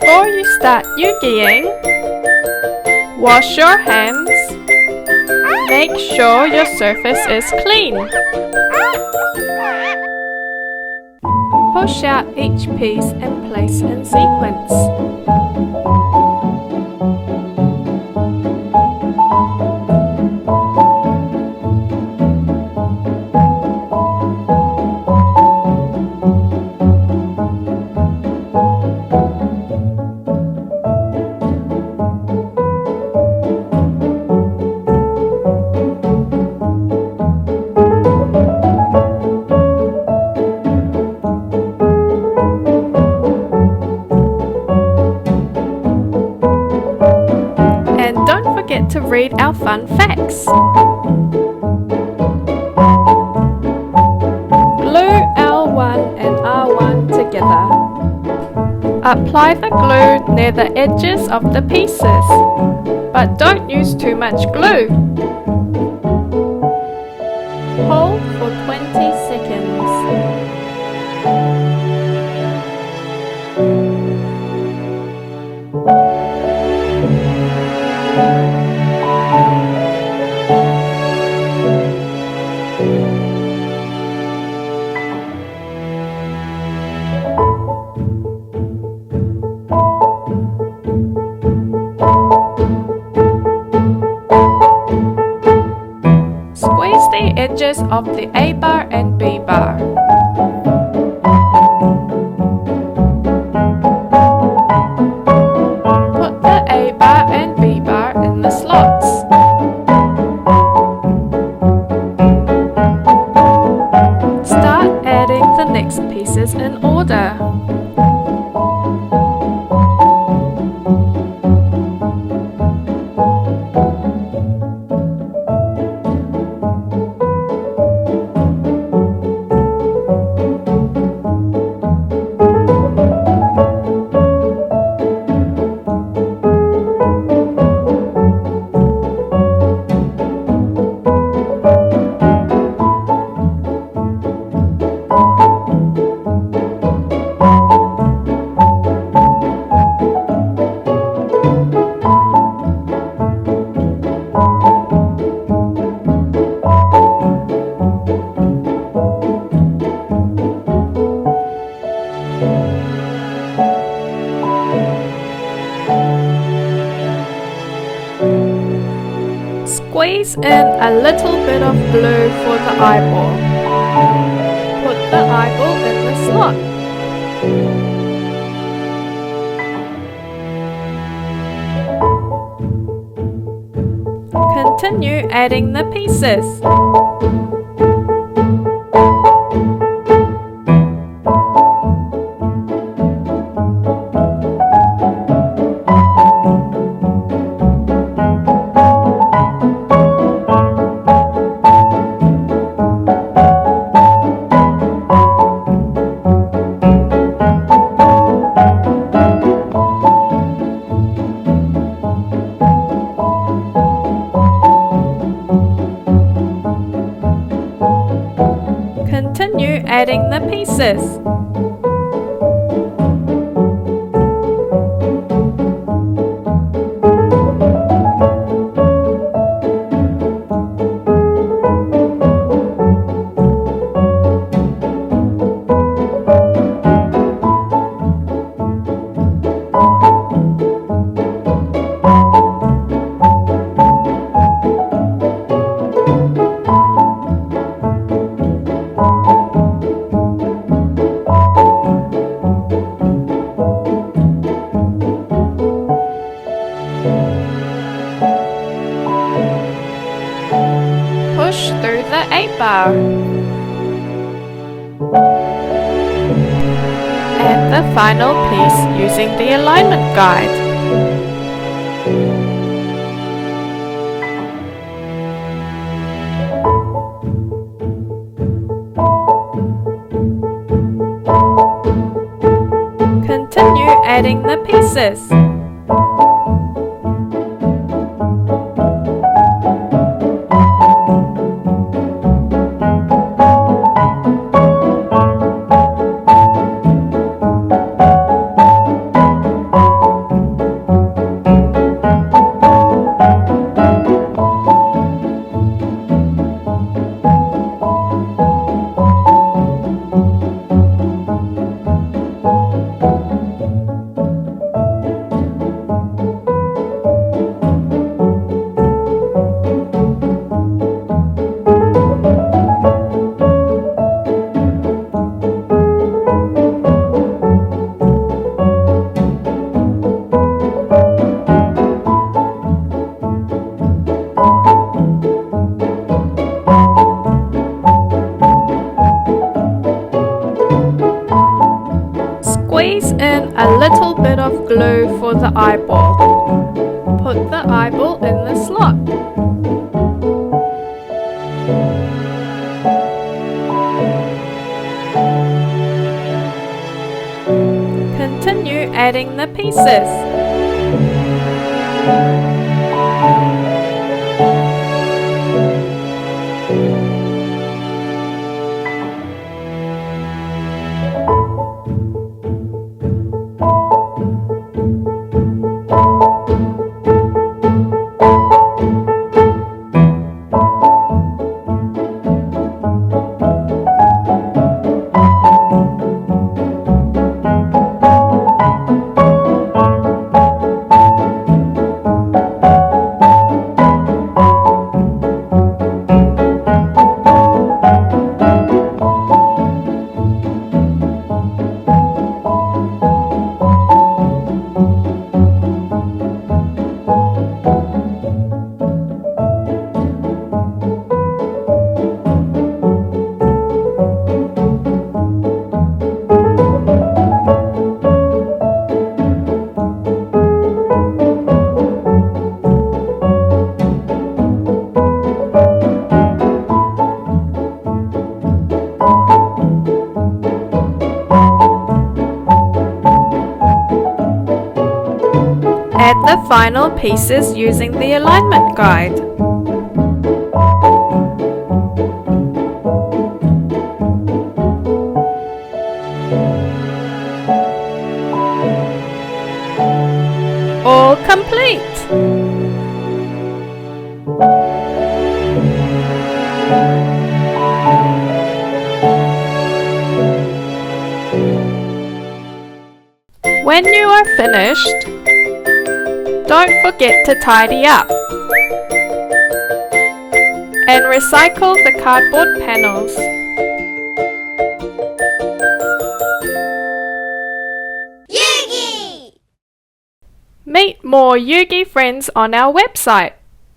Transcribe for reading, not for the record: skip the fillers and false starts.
Before you start Eugying, wash your hands. Make sure your surface is clean. Push out each piece and place in sequence. To read our fun facts. Glue L1 and R1 together. Apply the glue near the edges of the pieces, but don't use too much glue. Hold for 20 seconds. Squeeze the edges of the A bar and B bar. Put the A bar and B bar in the slots. Start adding the next pieces in order. Squeeze in a little bit of glue for the eyeball. Put the eyeball in the slot. Continue adding the pieces. Continue adding the pieces. Push through the A bar. Add the final piece using the alignment guide. Continue adding the pieces. A little bit of glue for the eyeball. Put the eyeball in the slot. Continue adding the pieces. Add the final pieces using the alignment guide. All complete! When you are finished, don't forget to tidy up and recycle the cardboard panels. Eugy! Meet more Eugy friends on our website.